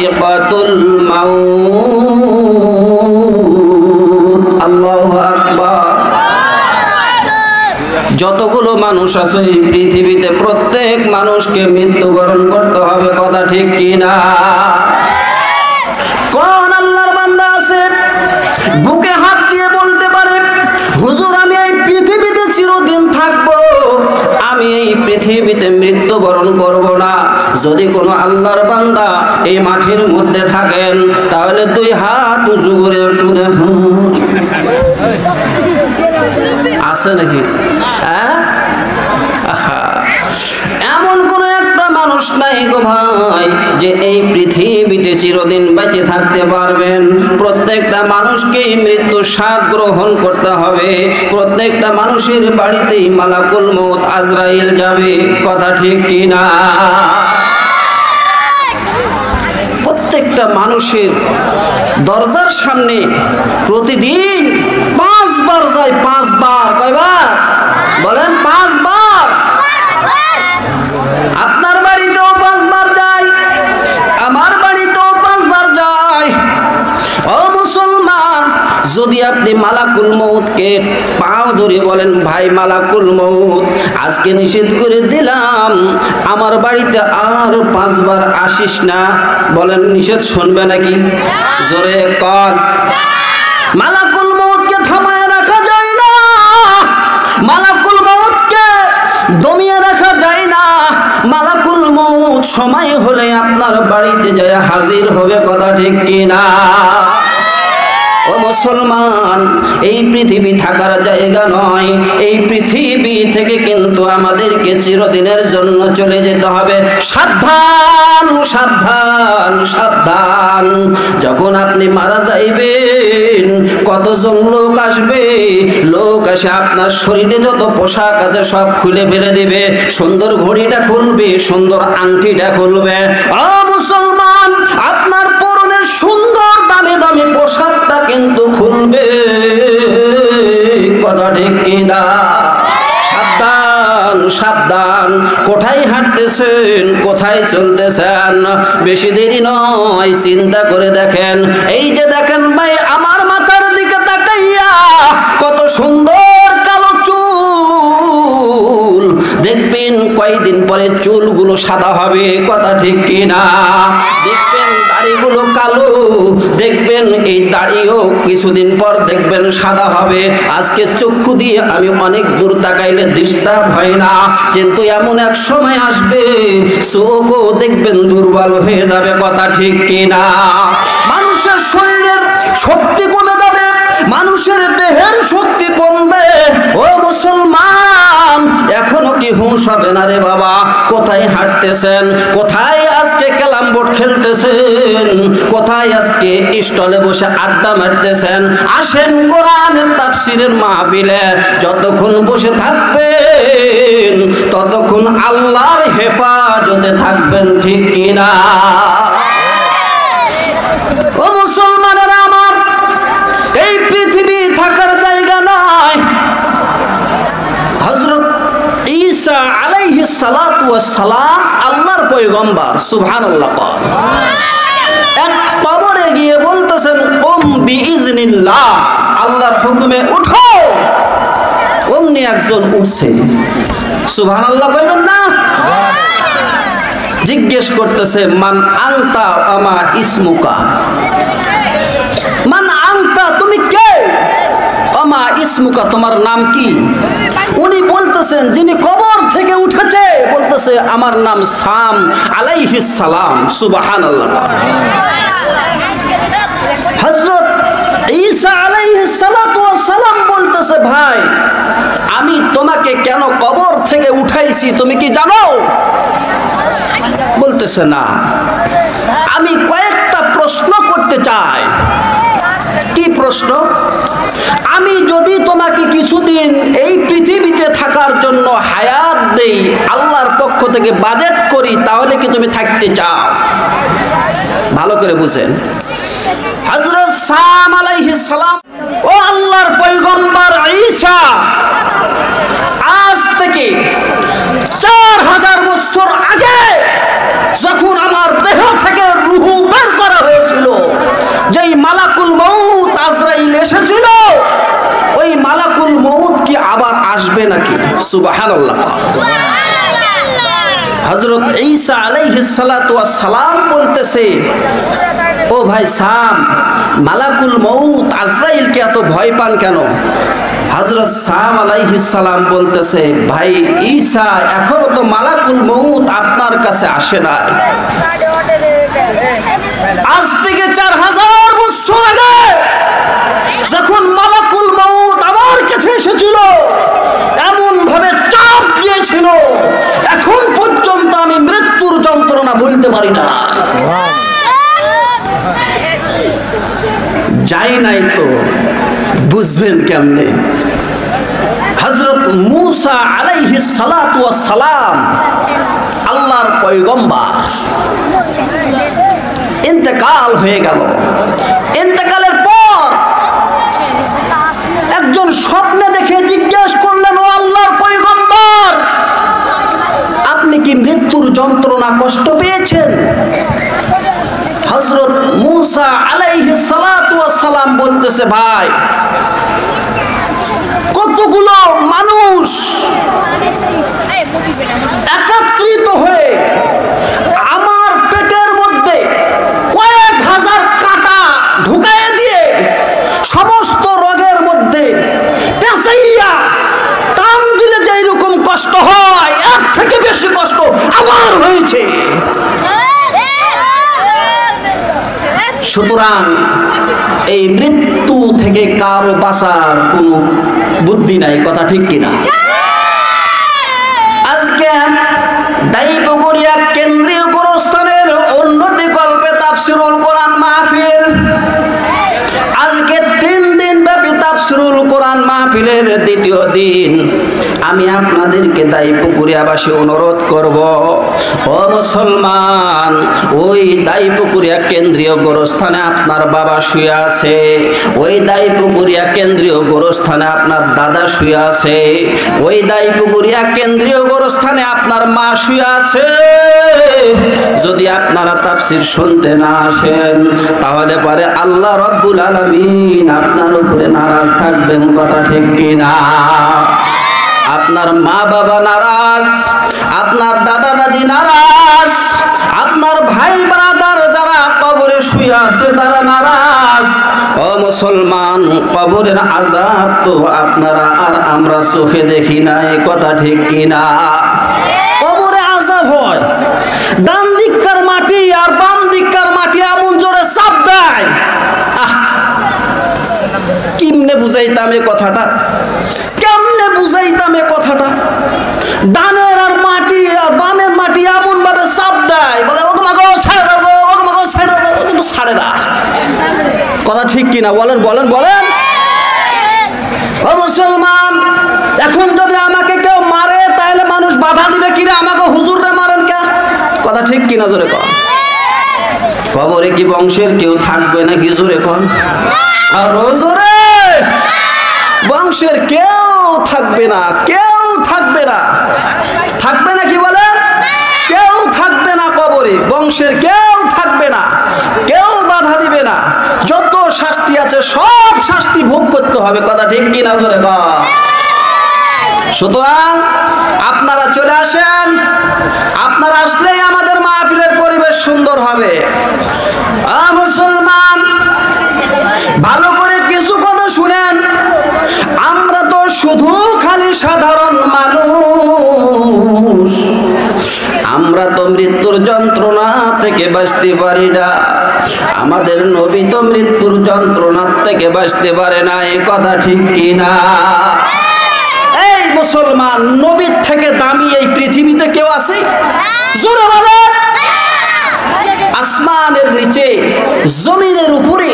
যায়িকাতুল মাউত। আল্লাহু আকবার। যতগুলো মানুষ আছে এই পৃথিবীতে প্রত্যেক মানুষকে মৃত্যুবরণ করতে হবে, কথা ঠিক কিনা? কোন আল্লাহর বান্দা আছে বুকে হাত দিয়ে বলতে পারে হুজুর আমি এই পৃথিবীতে চিরদিন থাকবো, আমি এই পৃথিবীতে মৃত্যুবরণ করব না? যদি কোনো আল্লাহর বান্দা এই মাঠের মধ্যে থাকেন তাহলে দুই হাত উঁচু করে একটু দেখুন, আছে নাকি? এমন কোন একটা মানুষ নাই গো ভাই যে এই পৃথিবীতে চিরদিন বেঁচে থাকতে পারবেন। প্রত্যেকটা মানুষকেই মৃত্যুর স্বাদ গ্রহণ করতে হবে। প্রত্যেকটা মানুষের বাড়িতেই মালাকুল মউত আজরাইল যাবে, কথা ঠিক কিনা? প্রত্যেকটা মানুষের দরজার সামনে প্রতিদিন 5 বার যায়। 5 বার, কয়বার বলেন? 5 বার। আপনার বাড়িতেও 5 বার যায়, আমার বাড়িতেও 5 বার যায়। ও মুসলমান, যদি আপনি মালাকুল মউতকে পাও ধরে বলেন ভাই মালাকুল মউত আজকে নিষেধ করে দিলাম, আমার বাড়িতে আর 5 বার আসিস না, বলেন নিষেধ শুনবে নাকি? জোরে কর। মালাকুল মউতকে থামায় রাখা যায় না, মালাকুল মউতকে দমিয়ে রাখা যায় না। মালাকুল মউত সময় হলে আপনার বাড়িতে যায় হাজির হবে, কথা ঠিক কিনা? ও মুসলমান, এই পৃথিবী থাকার জায়গা নয়। এই পৃথিবী থেকে কিন্তু আমাদেরকে চিরদিনের জন্য চলে যেতে হবে। সাবধান সাবধান সাবধান। যখন আপনি মারা যাইবেন কতজন লোক আসবে, লোক এসে আপনার শরীরে যত পোশাক আছে সব খুলে ফেলে দিবে। সুন্দর ঘড়িটা খুলবে, সুন্দর আংটিটা খুলবে। ও মুসলমান, আপনার পরনের সুন্দর দামি দামি পোশাকটা কিন্তু খুলবে, কথা ঠিক কিনা? সাবধান সাবধান। কোথায় হাঁটতেছেন, কোথায় চলতেছেন? বেশি দেরি নয়, চিন্তা করে দেখেন। এই যে দেখেন ভাই আমার মাথার দিকে তাকাইয়া কত সুন্দর কালো চুল, দেখবেন কয়েকদিন পরে চুলগুলো সাদা হবে, কথা ঠিক কিনা? দেখবেন দাড়িগুলো কালো, দেখবেন এই দাড়িও কিছুদিন পর দেখবেন সাদা হবে। আজকে চক্ষু দিয়ে আমি অনেক দূর তাকাইলে ডিস্টার্ব হয় না, কিন্তু এমন এক সময় আসবে চোখও দেখবেন দুর্বল হয়ে যাবে, কথা ঠিক কিনা? মানুষের শরীরের শক্তি কমে যাবে, মানুষের দেহের শক্তি কমবে। ও মুসলমান, এখনো কি হুঁশ হবে না রে বাবা? কোথায় হাঁটতেছেন, কোথায় আজকে ক্যারাম বোর্ড খেলতেছেন, কোথায় আজকে স্টলে বসে আড্ডা মারতেছেন? আসেন কোরআনের তাফসীরের মাহফিলে। যতক্ষণ বসে থাকবেন ততক্ষণ আল্লাহর হেফাজতে থাকবেন, ঠিক কিনা? ও মুসলমানেরা আমার, এই পৃথিবী থাকার জায়গা নয়। হযরত ঈসা আলাইহিস সালাতু ওয়াস সালাম আল্লাহর পয়গম্বর, সুবহানাল্লাহ। এক কবরে গিয়ে বলতেছেন কুম বিইজনিল্লাহ, আল্লাহর হুকুমে উঠো। অমনি একজন উঠছে, সুবহানাল্লাহ বলবেন না? জিজ্ঞেস করতেছে মান আনতা আমা ইসমুকা, মান আনতা তুমি কে, আমা ইসমুকা তোমার নাম কি? উনি বলতেছেন যিনি কবর থেকে উঠেছে, বলতেছে আমার নাম সাম আলাইহিস সালাম, সুবহানাল্লাহ। হযরত ঈসা আলাইহিস সালাতু ওয়াস সালাম বলতেছে ভাই আমি তোমাকে কেন কবর থেকে উঠাইছি তুমি কি জানো? বলতেছে না। আমি কয়েকটা প্রশ্ন করতে চাই। কি প্রশ্ন? আমি যদি তোমাকে কিছুদিন এই পৃথিবীতে থাকার জন্য হায়াত দেই, আল্লাহর পক্ষ থেকে বাজেট করি, তাহলে কি তুমি থাকতে চাও? ভালো করে বুঝেন। হযরত সাম আলাইহিস সালাম, ও আল্লাহর পয়গম্বর ঈসা, আজ থেকে 4000 বছর আগে যখন আমার দেহ থেকে রূহ বের এসেছিল ওই মালাকুল মউত কি আবার আসবে নাকি? সুবহানাল্লাহ। হযরত ঈসা আলাইহিস সালাতু ওয়াস সালাম বলতেছে, ও ভাই সাম, মালাকুল মউত আজরাইলকে এত ভয় পান কেন? হযরত সাম আলাইহিস সালাম বলতেছে, ভাই ঈসা, এখনো তো মালাকুল মউত আপনার কাছে আসে না। আজ থেকে 4000 বছর আগে যখন মালাকুল মউত আমার কাছে এসেছিল, এমন ভাবে চাপ দিয়েছিল, এখন পর্যন্ত আমি মৃত্যুর যন্ত্রণা ভুলতে পারি না। যাই নাই তো বুঝবেন কেমনে? হযরত মূসা আলাইহিস সালাতু ওয়াস সালাম আল্লাহর পয়গম্বর, ইন্তেকাল হয়ে গেল। ইন্তেকালের পর একজন স্বপ্নে দেখে জিজ্ঞেস করলেন, ও আল্লাহর পয়গম্বর, আপনি কি মৃত্যুর যন্ত্রণা কষ্ট পেয়েছেন? হযরত মূসা আলাইহিস সালাতু ওয়াস সালাম বলতেছে, ভাই, কতগুলো মানুষ একত্রিত হয়ে আমার পেটের মধ্যে কয়েক হাজার কাঁটা ঢুকাইয়ে দিয়ে সমস্ত রোগের মধ্যে পেঁচাইয়া টান দিলে যে এরকম কষ্ট হয়, এর থেকে বেশি কষ্ট আমার হয়েছে। সুতরাং এই মৃত্যু থেকে কারো বাঁচার কোনো বুদ্ধি নাই, কথা ঠিক কিনা? আজকে দাইপুকুরিয়া কেন্দ্রীয় গোরস্থানের উন্নতি কল্পে তাফসিরুল কোরআন মাহফিল, আজকে 3 দিন ব্যাপী তাফসিরুল কোরআন মাহফিলের দ্বিতীয় দিন। আমি আপনাদেরকে দাইপুকুরিয়াবাসী অনুরোধ করব, ও মুসলমান, ওই দাইপুকুরিয়া কেন্দ্রীয় গোরস্থানে আপনার বাবা শুয়ে আছে, ওই দাইপুকুরিয়া কেন্দ্রীয় গোরস্থানে আপনার দাদা শুয়ে আছে, ওই দাইপুকুরিয়া কেন্দ্রীয় গোরস্থানে আপনার মা শুয়ে আছে। যদি আপনারা তাফসীর শুনতে না আসেন, তাহলে পরে আল্লাহ রাব্বুল আলামিন আপনার উপরে নারাজ থাকবেন, কথা ঠিক কিনা? আপনার মা বাবা নারাজ, আপনার দাদা দাদি নারাজ, আপনার ভাই ব্রাদার যারা কবরে শুয়ে আছে তারা নারাজ। ও মুসলমান, কবরের আযাব তো আপনারা আর আমরা চোখে দেখি না, এই কথা ঠিক কিনা? কবরে আযাব হয়, ডান দিককার মাটি আর বাম দিককার মাটি এমন জোরে চাপ দেয়। কেমনে বুঝাইতাম এই কথাটা? কেমনে বুঝাইতাম এই কথাটা? ডানের আর মাটি আর বামের মাটি এমন ভাবে চাপ দেয়, বলে ওকে মাগো ছেড়ে দাও, ওকে মাগো ছেড়ে দাও, কিন্তু ছাড়ে না। কথা ঠিক কিনা? বলেন বলেন বলেন। ও মুসলমান, এখন যদি আমাকে কেউ মারে তাহলে মানুষ বাধা দিবে কিনা? আমাকে হুজুররে মারেন কে? কথা ঠিক কিনা? জোরে কর। কবরে কি বংশের কেউ থাকবে নাকি? জোরে কর। আর জোরে, বংশের কেউ থাকবে না, কেউ থাকবে না। থাকবে না কি বলে? কেউ থাকবে না কবরে, বংশের কেউ থাকবে না, কেউ বাধা দিবে না। যত শাস্তি আছে সব শাস্তি ভোগ করতে হবে, কথা ঠিক কিনা? জোরে কর। সুতরাং আপনারা চলে আসেন, আপনারা আসলেই আমাদের মাহফিলের পরিবেশ সুন্দর হবে। মুসলমান, ভালো করে কিছু কথা শুনেন। আমরা তো শুধু খালি সাধারণ মানুষ, আমরা তো মৃত্যুর যন্ত্রণা থেকে বাঁচতে পারি না। আমাদের নবী তো মৃত্যুর যন্ত্রণা থেকে বাঁচতে পারে না, এই কথা ঠিক কিনা? এই মুসলমান, নবীর থেকে দামি এই পৃথিবীতে কেউ আছে? জোরে বলে। আসমানের নিচে, জমিনের উপরে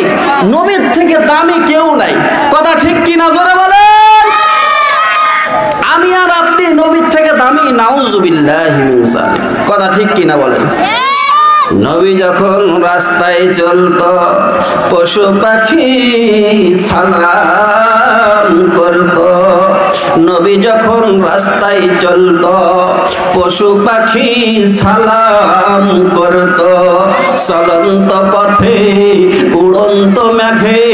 নবীর থেকে দামি কেউ নাই, কথা ঠিক কিনা? জোরে বলে। আমি আর আপনি নবীর থেকে দামি? নাউজুবিল্লাহি মিন যালিক, কথা ঠিক কিনা? বলেন। নবী যখন রাস্তায় চলত, পশু পাখি সালাম সালাম করত। নবী যখন রাস্তায় চলত পশু পাখি সালাম করত। চলন্ত পথে উড়ন্ত মেঘে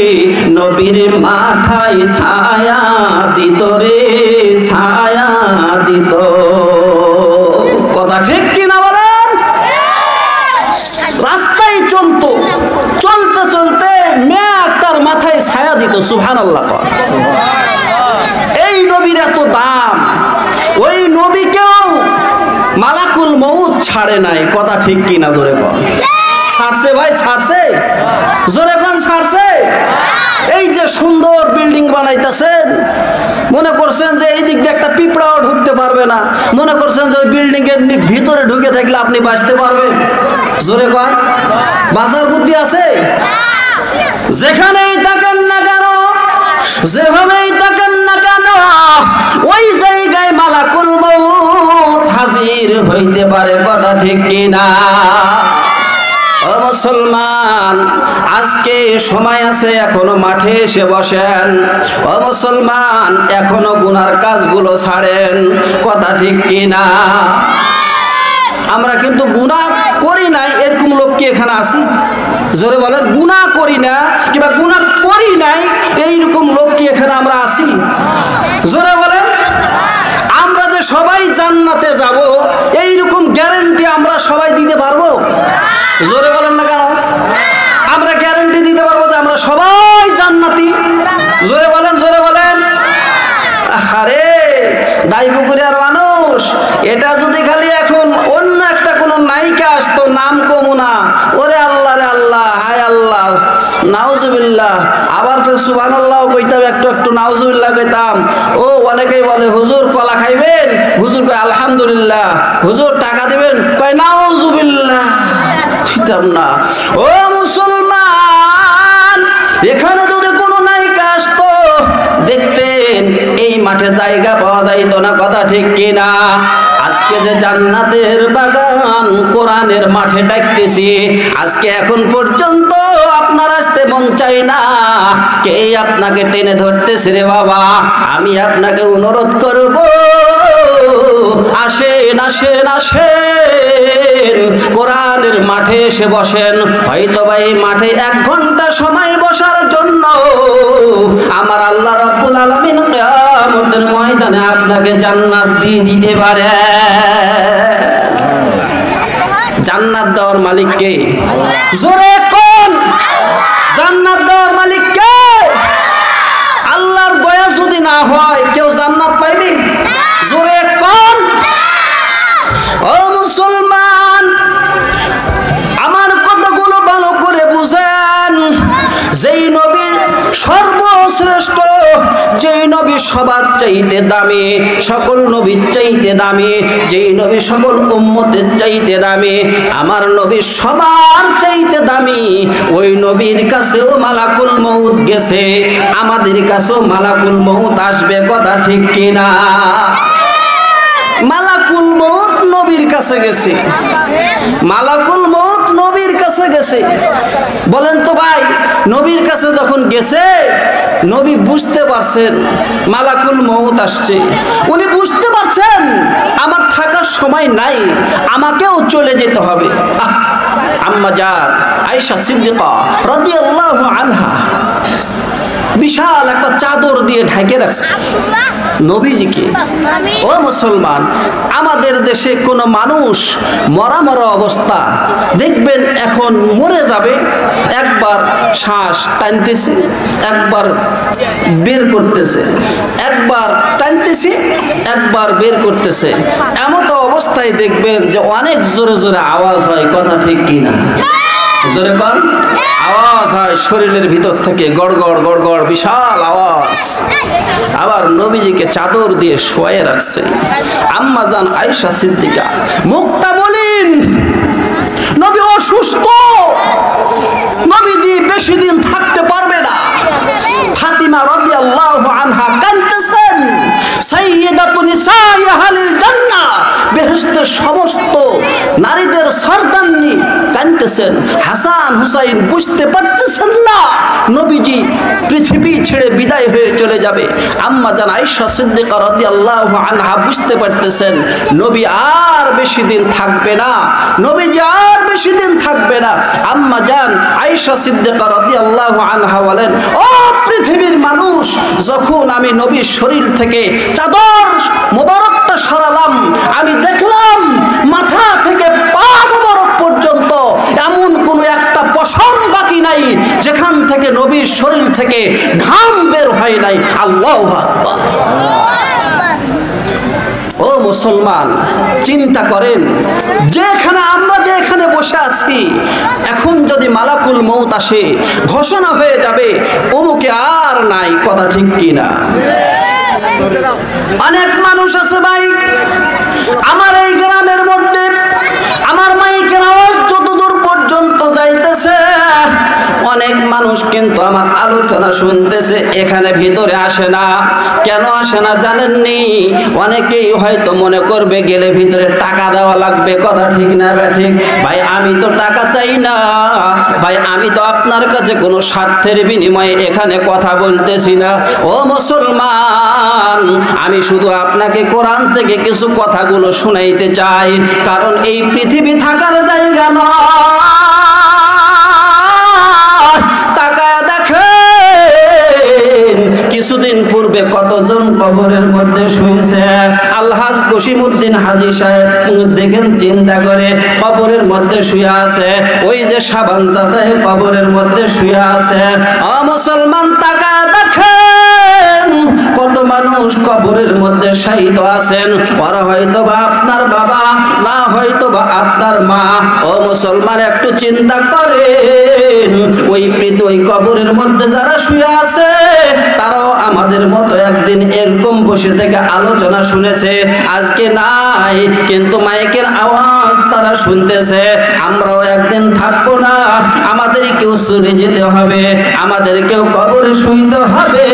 নবীর মাথায় ছায়া দিত রে, ছায়া দিত। কথা ঠিক কিনা বলেন? রাস্তায় চলতো, চলতে চলতে মেঘ তার মাথায় ছায়া দিত। সুবহানাল্লাহ। এই নবীর এত দাম, ওই নবীকেও মালাকুল মউত ছাড়ে নাই। কথা ঠিক কিনা জোরে বল? ছাড়ছে ভাই, ছাড়ছে, জোরে বল ছাড়ছে। এই যে সুন্দর বিল্ডিং বানাইতেছেন, মনে করছেন যে এই দিক দিয়ে একটা পিঁপড়াও ঢুকতে পারবে না, মনে করছেন যে ওই বিল্ডিং এর ভিতরে ঢুকে থাকলে আপনি বাঁচতে পারবেন? জোরে কর, বাঁচার বুদ্ধি আছে? যেখানেই থাকেন না কেন, যেভাবেই থাকেন না কেন, ওই জায়গায় মালাকুল মউত হাজির হইতে পারে। কথা ঠিক কিনা? ও মুসলমান, আজকে সময় আছে, এখনো মাঠে এসে বসেন। ও মুসলমান, এখনো গুনার কাজগুলো ছাড়েন। কথা ঠিক কিনা? আমরা কিন্তু গুনাহ করি নাই এরকম লোক কি এখানে আছি? জোরে বলেন, গুনাহ করি না কিংবা গুনাহ করি নাই এইরকম লোক কি এখানে আমরা আছি? জোরে বলেন। আমরা যে সবাই জান্নাতে যাব এইরকম গ্যারান্টি আমরা সবাই দিতে পারবো? জোরে বলেন না কেন? আমরা গ্যারান্টি দিতে পারবো যে আমরা সবাই জান্নাতি? জোরে বলেন, জোরে বলেন। আরে দাইপুকুরিয়ার মানুষ, এটা যদি খালি এখন অন্য একটা কোনো নায়িকা আসতো, নাম কমু না, ওরে আল্লাহ রে আল্লাহ, হায় আল্লাহ, নাউজুবিল্লাহ, আবার ফের সুবহানাল্লাহ কইতাম, একটু একটু নাউজুবিল্লাহ কইতাম। ও অনেকেই বলে হুজুর কলা খাইবেন, হুজুর কয় আলহামদুলিল্লাহ, হুজুর টাকা দিবেন, কয় নাউজুবিল্লাহ, ঠিকতাম না। ও মুসলমান, এখানে যদি কোনো নায়িকা আসতো দেখতেন এই মাঠে জায়গা পাওয়া যাইতো না। কথা ঠিক কিনা? আজকে যে জান্নাতের বাগান কোরআনের মাঠে ডাকতেছি, আজকে এখন পর্যন্ত আপনার আসতে মন চাই না, কে আপনাকে টেনে ধরতেছে রে বাবা? আমি আপনাকে অনুরোধ করব, আসেন আসেন আসেন, কোরআনের মাঠে এসে বসেন। হয়তো বা এই মাঠে 1 ঘন্টা সময় বসার জন্য আমার আল্লাহ রাব্বুল আলামিন কিয়ামতের ময়দানে আপনাকে জান্নাত দিয়ে দিতে পারে। জান্নাত দেওয়ার মালিক কে? জোরে কোন? জান্নাত দেওয়ার মালিক কে? আল্লাহর দয়া যদি না হয় কেউ জান্নাত পাইবে? জোরে কোন? ও মুসলমান, আমার কথাগুলো ভালো করে বুঝেন। যেই নবী সর্বশ্রেষ্ঠ, যেই নবী সবার চাইতে দামি, সকল নবীর চাইতে দামি, যেই নবী সকল উম্মতের চাইতে দামি, আমার নবী সবার চাইতে দামি, ওই নবীর কাছেও মালাকুল মউত গেছে, আমাদের কাছেও মালাকুল মউত আসবে। কথা ঠিক কিনা? মালাকুল মউত নবীর কাছে গেছে, মালাকুল মউত নবীর কাছে গেছে। বলেন তো ভাই, নবীর কাছে যখন গেছে, নবী বুঝতে পারছেন মালাকুল মউত আসছে, উনি বুঝতে পারছেন আমার থাকার সময় নাই, আমাকেও চলে যেতে হবে। আম্মা জান আয়েশা সিদ্দিকা রাদিয়াল্লাহু আনহা বিশাল একটা চাদর দিয়ে ঢেকে রাখছে নবীজিকে। ও মুসলমান, আমাদের দেশে কোনো মানুষ মরা মরা অবস্থা দেখবেন এখন মরে যাবে, একবার শ্বাস টানতেছে, একবার বের করতেছে, একবার টানতেছে, একবার বের করতেছে, এমন অবস্থায় দেখবেন যে অনেক জোরে জোরে আওয়াজ হয়। কথা ঠিক কিনা? জোরে কর। আওয়াজ হয় শরীরের ভিতর থেকে, গড়গড় গড়গড় বিশাল আওয়াজ। আবার নবীজিকে চাদর দিয়ে শোয়ে রাখছে। আম্মা জান আয়েশা সিদ্দিকা মুখটা মলিন, নবী অসুস্থ, নবীজি বেশি দিন থাকতে পারবে না। ফাতিমা রাদিয়াল্লাহু আনহা কাঁদতেছেন, সাইয়্যিদাতু নিসাই আহলিল জান্নাহ, বেহেশতের সমস্ত নারীদের সরদারনি কাঁদতেছেন। কাঁদতেছেন। হাসান হুসাইন বুঝতে পারতেছেন না নবীজি পৃথিবী ছেড়ে বিদায় হয়ে চলে যাবে। আম্মা জান আয়েশা সিদ্দিকা রাদিয়াল্লাহু আনহা বুঝতে পারতেছেন নবী আর বেশি দিন থাকবে না, নবীজি আর বেশি দিন থাকবে না। আম্মা জান আয়েশা সিদ্দিকা রাদিয়াল্লাহু আনহা বলেন, ও পৃথিবীর মানুষ, যখন আমি নবীর শরীর থেকে চাদর মোবারকটা সরালাম, আমি দেখলাম মাথা থেকে পা মোবারক পর্যন্ত এমন কোন একটা পশম বাকি নাই যেখান থেকে নবীর শরীর থেকে ঘাম বের হয় নাই। আল্লাহু আকবার। ও মুসলমান, চিন্তা করেন, যেখানে আমরা যেখানে বসে আছি, এখন যদি মালাকুল মউত আসে, ঘোষণা হয়ে যাবে অমুকে আর নাই। কথা ঠিক কিনা? অনেক মানুষ আছে ভাই, আমার এই গ্রামের মধ্যে আমার মাইকের আওয়াজ যতদূর পর্যন্ত যাইতেছে, অনেক মানুষ কিন্তু আমার আলোচনা শুনতেছে, এখানে ভিতরে আসে না। কেন আসে না জানেননি? অনেকেই হয়তো মনে করবে গেলে ভিতরে টাকা দেওয়া লাগবে। কথা ঠিক না ঠিক? ভাই আমি তো টাকা চাই না ভাই, আমি তো আপনার কাছে কোনো স্বার্থের বিনিময়ে এখানে কথা বলতেছি না। ও মুসলমান, আমি শুধু আপনাকে কোরআন থেকে কিছু কথাগুলো শুনাইতে চাই, কারণ এই পৃথিবী থাকার জায়গা নয়। তাকায় দেখেন কিছুদিন পূর্বে কতজন কবরের মধ্যে শুয়েছে। আলহাজ কসিমউদ্দিন হাজী সাহেব দেখেন, চিন্তা করে কবরের মধ্যে শুয়ে আছে। ওই যে শাবান চাচা কবরের মধ্যে শুয়ে আছে। ও মুসলমান, তাকায় দেখেন কত মানুষ কবরের মধ্যে শায়িত আছেন। ওরা হয়তো বা আপনার বাবা, না হয়তো বা আপনার মা। ও মুসলমান, একটু চিন্তা করেন, ওই কবরের মধ্যে যারা শুয়ে আছে তারাও আমাদের মতো একদিন এরকম বসে থেকে আলোচনা শুনেছে। আজকে নাই, কিন্তু মাইকের আওয়াজ তারা শুনতেছে। আমরাও একদিন থাকবো না, আমাদেরকেও চলে যেতে হবে, আমাদেরকেও কবরে শুইতে হবে।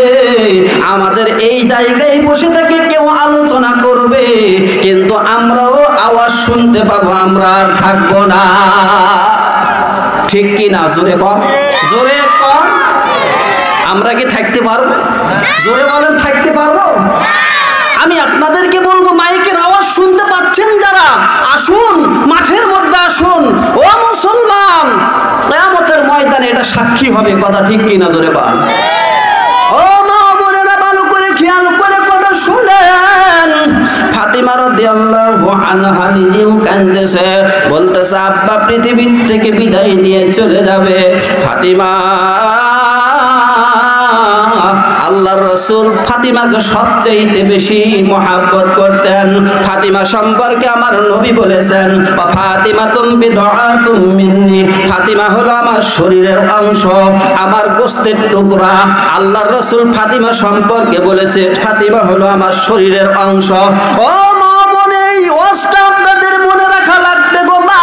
আমাদের এই জায়গায় বসে থেকে কেউ আলোচনা করবে, কিন্তু আমরাও আওয়াজ শুনতে পাবো, আমরা আর থাকবো না। ঠিক কি না? জোরে কর, জোরে কর। আমরা কি থাকতে পারবো? জোরে বলেন, থাকতে পারবো? আমি আপনাদেরকে বলবো, মাইকের আওয়াজ শুনতে পাচ্ছেন যারা, আসুন মাঠের মধ্যে আসুন। ও মুসলমান, কিয়ামতের ময়দানে এটা সাক্ষী হবে। কথা ঠিক কিনা? জোরে বল। ও মা বোনেরা, ভালো করে খেয়াল করে কথা শুনেন। ফাতিমা রাদিয়াল্লাহু আনহা নিজেও কাঁদতেছে, বলতেছে আব্বা পৃথিবী থেকে বিদায় নিয়ে চলে যাবে। ফাতিমা, আল্লাহর রাসূল ফাতিমাকে সবচেয়ে বেশি মহব্বত করতেন। ফাতিমা সম্পর্কে আমার নবী বলেছেন, ফাতিমাতুম বিদআতুম মিন্নি, ফাতিমা হলো আমার শরীরের অংশ, আমার গোশতের টুকরা। আল্লাহর রাসূল ফাতিমা সম্পর্কে বলেছে, ফাতিমা হলো আমার শরীরের অংশ। ও মা বোনে, এই ওয়াজটা আপনাদের মনে রাখা লাগবে গো মা।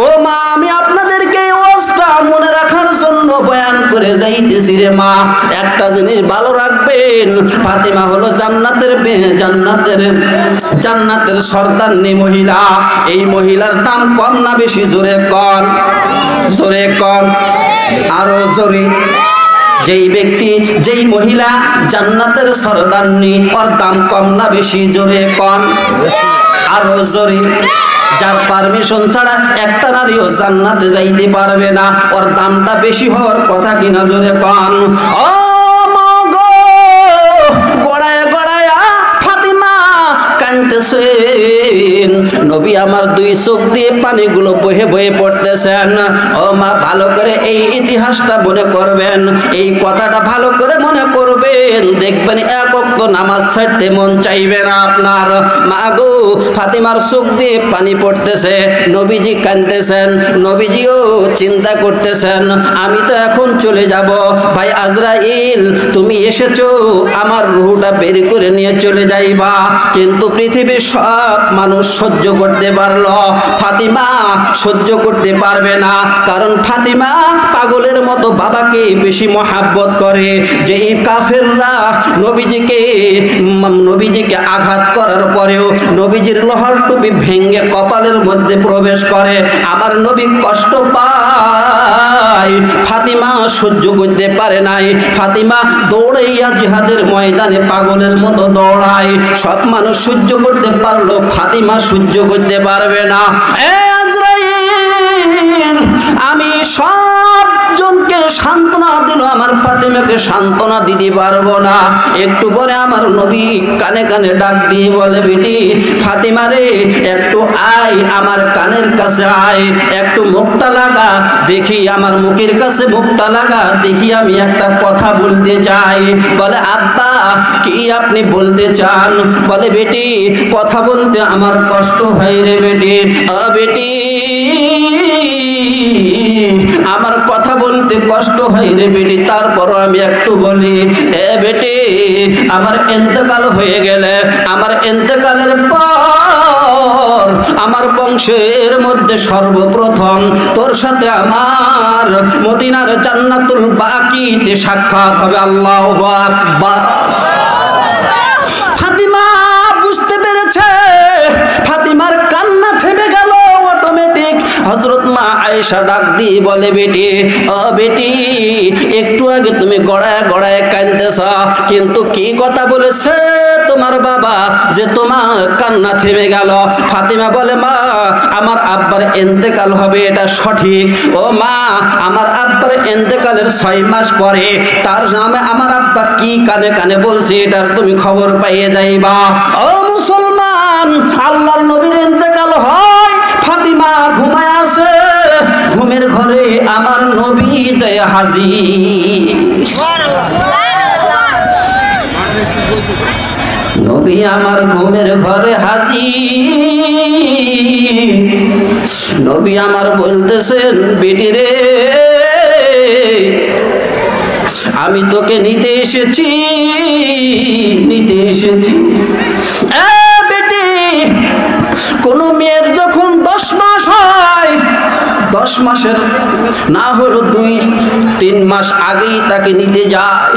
ও মা, আমি আপনাদেরকে এই ওয়াজটা মনে রাখার জন্য বয়ান করে যাইতেছি রে মা। একটা জিনিস ভালো রাখবেন, ফাতিমা হলো জান্নাতের সর্দারনি মহিলা। এই মহিলার দাম কম না বেশি? জোরে কন, জোরে কন, আরো জোরে। যেই ব্যক্তি, যেই মহিলা জান্নাতের সর্দারনি, ওর দাম কম না বেশি? জোরে কন, আরো জোরে। যার পারমিশন ছাড়া একটা নারীও জান্নাতে যাইতে পারবে না, ওর দামটা বেশি হওয়ার কথা কিনা? জোরে কন। ও মগো, গড়ায় গড়ায় ফাতিমা কাঁদতেছেন। নবী আমার দুই চোখ দিয়ে পানিগুলো বহে বহে পড়তেছেন। ও মা, ভালো করে এই ইতিহাসটা মনে করবেন, এই কথাটা ভালো করে মনে করবেন। দেখবেন এক ওয়াক্ত নামাজ ছাড়তে মন চাইবে না আপনার। মা গো, ফাতিমার চোখ দিয়ে পানি পড়তেছে, নবীজি কাঁদতেছেন, নবীজিও চিন্তা করতেছেন, আমি তো এখন চলে যাব। ভাই আজরাইল, তুমি এসেছো আমার রূহটা বের করে নিয়ে চলে যাইবা, কিন্তু পৃথিবীর সব মানুষ সহ্য করতে পারলো, ফাতিমা সহ্য করতে পারবে না। কারণ ফাতিমা পাগলের মতো বাবাকে বেশি মহাব্বত করে। যে এই কাফেররা নবীজিকে আঘাত করার পরেও নবীজির লোহার টুপি ভেঙে কপালের মধ্যে প্রবেশ করে, আমার নবী কষ্ট পায়, ফাতিমা সহ্য করতে পারে নাই। ফাতিমা দৌড়াইয়া জিহাদের ময়দানে পাগলের মতো দৌড়ায়। সব মানুষ সহ্য করতে পারলো, ফাতিমা সহ্য করতে পারবে না। আজরাইল আমি সবজনকে সান্ত্বনা দিল, আমার ফাতিমাকে সান্ত্বনা দিতে পারবো না। একটু পরে আমার নবী কানে কানে ডাক দিয়ে বলে, বেটি ফাতিমা রে, একটু আয়, আমার কানের কাছে আয়, একটু মুখটা লাগা দেখি, আমার মুখের কাছে মুখটা লাগা দেখি, আমি একটা কথা বলতে চাই। বলে আব্বা কি আপনি বলতে চান? বলে বেটি কথা বলতে আমার কষ্ট হয় রে বেটি। বেটি আমার কথা বলতে কষ্ট হয় রে বেটি, তারপরও আমি একটু বলি। বেটি আমার ইন্তেকাল হয়ে গেলে, আমার ইন্তেকালের পর আমার বংশের মধ্যে সর্বপ্রথম তোর সাথে আমার মদিনার জান্নাতুল বাকিতে সাক্ষাৎ হবে। আল্লাহু আকবার। ফাতিমা বুঝতে পেরেছে, ফাতিমার কান্না থেমে গেল অটোমেটিক। হযরত মা আয়েশা ডাক দিয়ে বলে, বেটি বেটি একটু আগে তুমি গড়ায় গড়ায় কাঁদতেছ, কিন্তু কি কথা বলেছে তোমার বাবা যে তোমার কান্না থেমে গেল? ফাতিমা বলে, মা আমার আব্বার ইন্তেকাল হবে এটা সঠিক। ও মা আমার আব্বার ইন্তেকালের 6 মাস পরে তার নামে আমার আব্বা কি কানে কানে বলছে এটার তুমি খবর পাইয়ে যাইবা। ও মুসলমান, আল্লাহর নবীর ইন্তেকাল হয়, ফাতিমা ঘুমায় আছে, ঘুমের ঘরে আমার নবী যায় হাজির। নবী আমার ঘুমের ঘরে হাজির। নবী আমার বলতেছেন, বেটি রে আমি তোকে নিতে এসেছি, নিতে এসেছি। বেটি কোন মেয়ের যখন 10 মাস হয়, 10 মাসের না হলো 2-3 মাস আগেই তাকে নিতে যায়।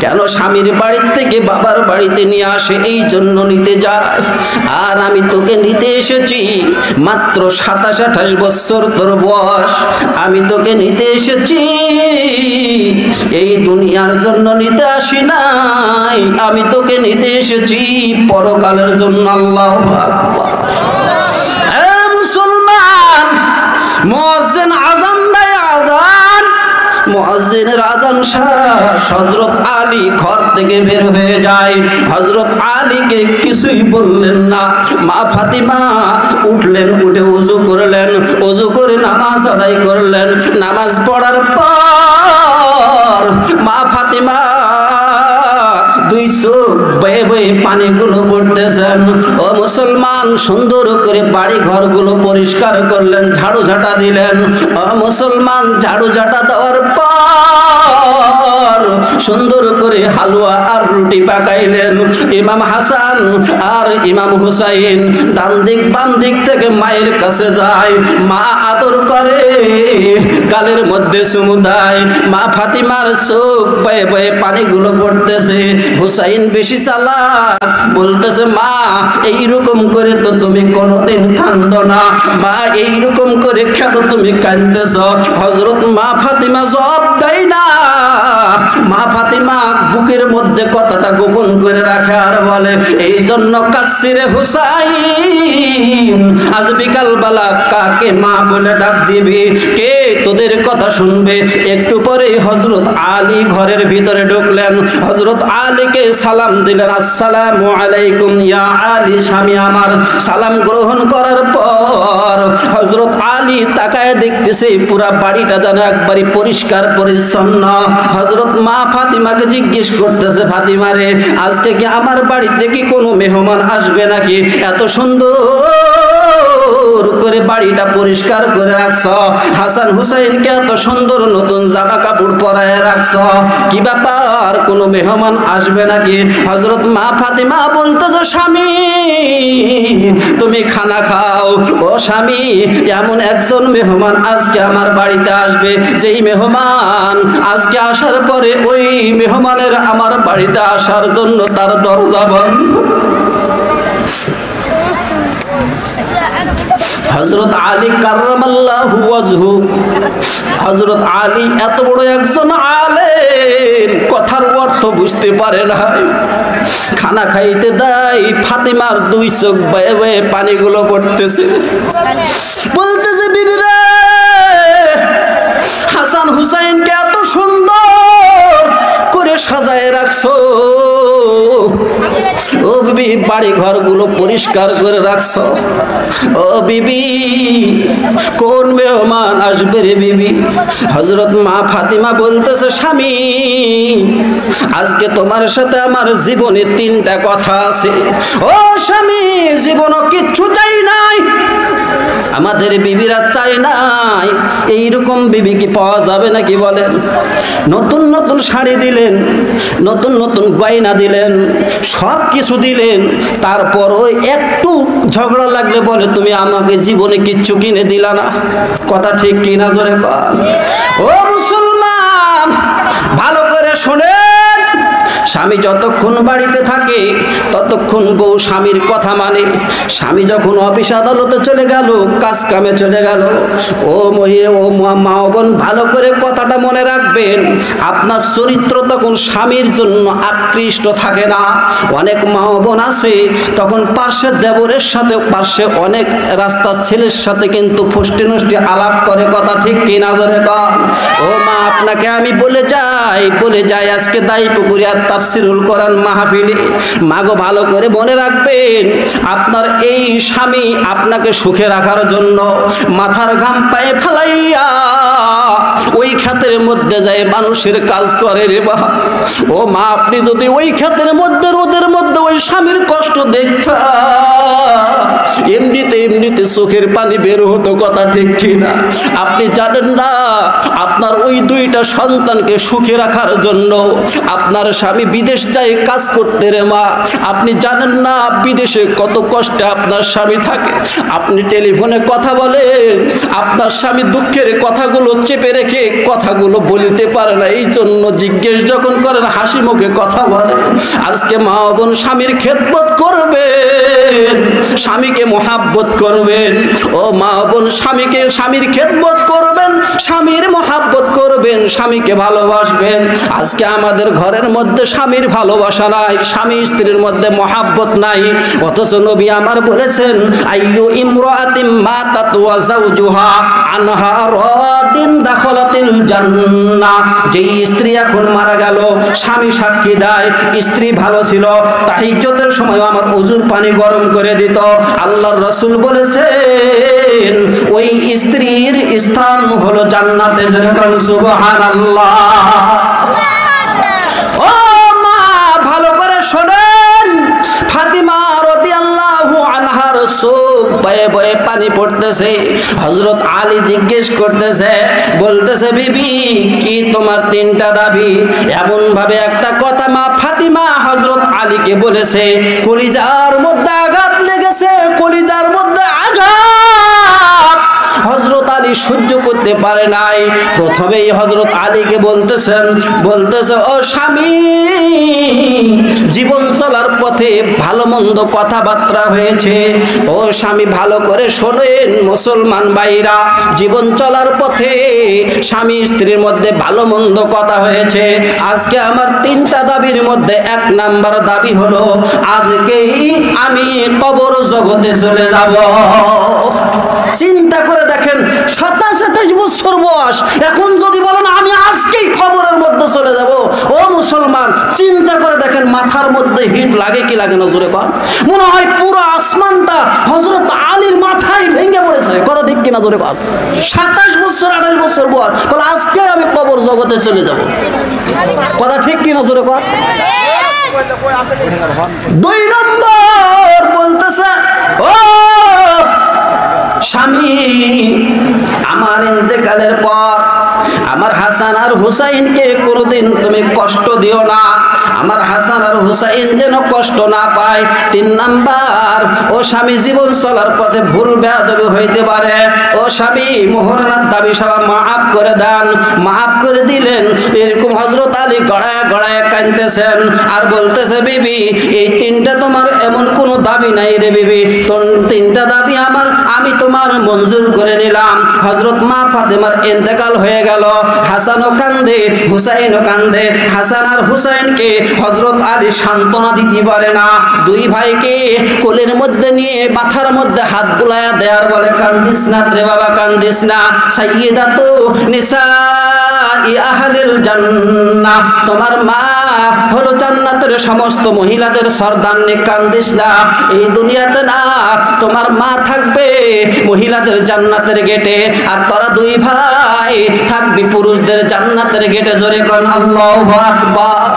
কেন? স্বামীর বাড়ির থেকে বাবার বাড়িতে নিয়ে আসে, এই জন্য নিতে যায়। আর আমি তোকে নিতে এসেছি, মাত্র 27-28 বছর তোর বয়স, আমি তোকে নিতে এসেছি, এই দুনিয়ার জন্য নিতে আসি নাই, আমি তোকে নিতে এসেছি পরকালের জন্য। আল্লাহু আকবার। মুসলমান, মুয়াজ্জিন আযান দেয়, আযান, মুয়াজ্জিনের আযান শেষ, হযরত আলী ঘর থেকে বের হয়ে যায়। হযরত আলীকে কিছুই বললেন না। মা ফাতিমা উঠলেন, উঠে ওযু করলেন, ওযু করে নামাজ আদায় করলেন। নামাজ পড়ার পর মা ফাতিমা 2 চোখ বেয়ে বেয়ে পানিগুলো পড়তেছেন। ও মুসলমান, সুন্দর করে বাড়ি ঘরগুলো পরিষ্কার করলেন, ঝাড়ু ঝাঁটা দিলেন। ও মুসলমান, ঝাড়ু ঝাঁটা দেওয়ার পর সুন্দর করে হালুয়া আর রুটি পাকাইলেন। ইমাম হাসান আর ইমাম হুসাইন ডান দিক বাম দিক থেকে মায়ের কাছে যায়, মা আদর করে, গালের মধ্যে চুমু দেয়। মা ফাতিমার চোখ বেয়ে বেয়ে পানিগুলো পড়তেছে। হুসাইন বেশি চালাক, বলতেছে, মা এইরকম করে তো তুমি কোনোদিন কান্দো না, মা এইরকম করে কেন তুমি কাঁদতেছ? হযরত মা ফাতিমা জবাব দেয় না। মা ফাতিমা বুকের মধ্যে কথাটা গোপন করে রাখে আর বলে, এই জন্য কাচ্ছি রে হুসাইন, আজ বিকাল বেলা কাকে মা বলে ডাক দিবি? কে তোদের কথা শুনবে? একটু পরে হযরত আলী ঘরের ভিতরে ঢুকলেন। হযরত আলীকে সালাম দিলেন, আসসালামু আলাইকুম ইয়া আলী, স্বামী আমার। সালাম গ্রহণ করার পর হযরত আলী তাকায় দেখতেছে পুরা বাড়িটা যেন একবারই পরিষ্কার পরিচ্ছন্ন। হযরত মা ফাতিমাকে জিজ্ঞেস করতেছে, ফাতিমা রে আজকে কি আমার বাড়িতে কি কোনো মেহমান আসবে নাকি? এত সুন্দর করে বাড়ি বাড়িটা পরিষ্কার করে রাখছো, হাসান হুসাইনকে এত সুন্দর নতুন জামা কাপড় পরায় রাখছো, কি ব্যাপার কোনো মেহমান আসবে নাকি? হযরত মা ফাতিমা বলতেছে স্বামী তুমি খানা খাও। ও স্বামী, এমন একজন মেহমান আজকে আমার বাড়িতে আসবে, যেই মেহমান আজকে আসার পরে ওই মেহমানের আমার বাড়িতে আসার জন্য তার দরজা বন্ধ। হযরত আলী কাররামাল্লাহু ওয়াজহু, হযরত আলী এত বড় একজন আলেম, কথার অর্থ বুঝতে পারে না। খানা খাইতে দেয়, ফাতিমার দুই চোখ বেয়ে বেয়ে পানিগুলো পড়তেছে, বলতেছে বিবি রে, হাসান হুসাইনকে এত সুন্দর করে সাজায় রাখছো, ও বিবি বাড়ি ঘরগুলো পরিষ্কার করে রাখছো, ও বিবি কোন মেহমান আসবে রে বিবি? হযরত মা ফাতিমা বলতেছে স্বামী আজকে তোমার সাথে আমার জীবনে তিনটা কথা আছে। ও স্বামী, জীবনও কিচ্ছু চাই নাই, আমাদের বিবিরা চাই নাই, এইরকম বিবি কি পাওয়া যাবে নাকি বলেন? নতুন নতুন শাড়ি দিলেন, নতুন নতুন গয়না দিলেন, সব কিছু দিলেন, তারপরও একটু ঝগড়া লাগলে বলে তুমি আমাকে জীবনে কিচ্ছু কিনে দিলা না। কথা ঠিক কিনা জোরে কর। ও মুসলমান, ভালো করে শোনেন, স্বামী যতক্ষণ বাড়িতে থাকে ততক্ষণ বউ স্বামীর কথা মানে। স্বামী যখন অফিস আদালতে চলে গেল, কাজ কামে চলে গেল, ও মহিলা ও মা বোন ভালো করে কথাটা মনে রাখবেন, আপনার চরিত্র তখন স্বামীর জন্য আকৃষ্ট থাকে না। অনেক মা বোন আছে তখন পার্শ্বের দেবরের সাথে, পার্শ্বে অনেক রাস্তার ছেলের সাথে কিন্তু ফুষ্টি নষ্টি আলাপ করে। কথা ঠিক কিনা জোরে কর। ও মা, আপনাকে আমি বলে যাই আজকে দায়ীপুকুরিয়া তাফসিরুল কোরআন মাহফিলে, মাগো ভালো করে মনে রাখবেন, আপনার এই স্বামী আপনাকে সুখে রাখার জন্য মাথার ঘাম পায়ে ফেলাইয়া ওই ক্ষেতের মধ্যে যায় মানুষের কাজ করে রে মা। ও মা, আপনি যদি ওই ক্ষেতের মধ্যে রোদের মধ্যে ওই স্বামীর কষ্ট দেখতেন, এমনিতে চোখের পানি বের হতো। কথা ঠিক কিনা? আপনি জানেন না, আপনার ওই দুইটা সন্তানকে সুখে রাখার জন্য আপনার স্বামী বিদেশ যায় কাজ করতে রে মা। আপনি জানেন না বিদেশে কত কষ্টে আপনার স্বামী থাকে। আপনি টেলিফোনে কথা বলেন, আপনার স্বামী দুঃখের কথাগুলো চেপে রেখে কথাগুলো বলতে পারে না, এই জন্য জিজ্ঞেস যখন করেন হাসি মুখে কথা বলে। আজকে মা বোন স্বামীর খেদমত করবেন, স্বামীকে মহাব্বত করবেন। ও মা বোন, স্বামীর খেদমত করবেন, স্বামীর মহাব্বত করবেন, স্বামীকে ভালোবাসবেন। আজকে আমাদের ঘরের মধ্যে স্বামীর ভালোবাসা নাই, স্বামী স্ত্রীর মধ্যে মহাব্বত নাই। অথচ নবী আমার বলেছেন, আইয়ু ইমরাতিন মাতাত ওয়া যাওজুহা আনহা রাদিন দাখালাতিল জান্নাহ। যেই স্ত্রী এখন মারা গেল, স্বামী সাক্ষী দেয় স্ত্রী ভালো ছিল, তাহিজ্জুদের সময় আমার ওযুর পানি গরম করে দিত। আল্লাহর রাসূল বলেছেন ওই স্ত্রীর স্থান হলো জান্নাতে। সুবহানাল্লাহ। ও মা, ভালো করে শোনেন, ফাতিমা রাদিয়াল্লাহু আনহার চোখ বয়ে বয়ে পানি পড়তেছে। হযরত আলী জিজ্ঞেস করতেছে, বলতেছে বিবি কি তোমার তিনটা দাবি? এমন ভাবে একটা কথা মা ফাতিমা হযরত আলীকে বলেছে, কলিজার মধ্যে আঘাত লেগেছে, কলিজার মধ্যে আঘাত। হযরত আলী সহ্য করতে পারে নাই। প্রথমেই হযরত আলীকে বলতেছে ও স্বামী, জীবন চলার পথে ভালো মন্দ কথাবার্তা হয়েছে। ও স্বামী, ভালো করে শোনেন মুসলমান ভাইরা, জীবন চলার পথে স্বামী স্ত্রীর মধ্যে ভালো মন্দ কথা হয়েছে। আজকে আমার তিনটা দাবির মধ্যে এক নাম্বার দাবি হলো, আজকেই আমি কবর জগতে চলে যাব। চিন্তা করে দেখেন, 27-28 বছর বয়স, এখন যদি বলেন আমি আজকেই খবরের মধ্যে চলে যাব, ও মুসলমান চিন্তা করে দেখেন মাথার মধ্যে হিট লাগে কি লাগে না জোরে কর। মনে হয় পুরো আসমানটা হযরত আলীর মাথায় ভেঙে পড়েছে। কথা ঠিক কিনা জোরে কর। 27 বছর 28 বছর বয়স, বলে আজকে আমি কবর জগতে চলে যাব। কথা ঠিক কিনা জোরে কর। 2 নম্বর বলতেছে, ও স্বামী আমার ইন্তেকালের পর আমার হাসান আর হুসাইনকে কোনোদিন তুমি কষ্ট দিও না, আমার হাসান আর হুসাইন যেন কষ্ট না পায়। 3 নাম্বার, ও স্বামী জীবন চলার পথে ভুল বেয়াদবি হইতে পারে, ও স্বামী মোহরানার দাবি সবাই মাফ করে দেন। মাফ করে দিলেন। এরকম হযরত আলী গড়ায় গড়ায় কাঁদতেছেন আর বলতেছে, বিবি এই 3টা তোমার এমন কোনো দাবি নাই রে বিবি, 3টা দাবি আমি তোমার মঞ্জুর করে নিলাম। হযরত মা ফাতেমার ইন্তেকাল হয়ে গেল। হাসানও কান্দে, হুসাইনও কান্দে। হাসান আর হুসাইনকে হযরত আলী সান্ত্বনা দিতে পারে না। 2 ভাইকে কোলের মধ্যে নিয়ে মাথার মধ্যে হাত বুলায়া দেয়ার বলে, কান্দিস না রে বাবা, কান্দিস না। সাইয়্যিদাতু নিসাই আহলিল জান্নাহ, তোমার মা হলো জান্নাতের সমস্ত মহিলাদের সর্দারনি, কান্দিস না। এই দুনিয়াতে না, তোমার মা থাকবে মহিলাদের জান্নাতের গেটে, আর তোরা 2 ভাই থাকবি পুরুষদের জান্নাতের গেটে। জোরে কোন আল্লাহু আকবার।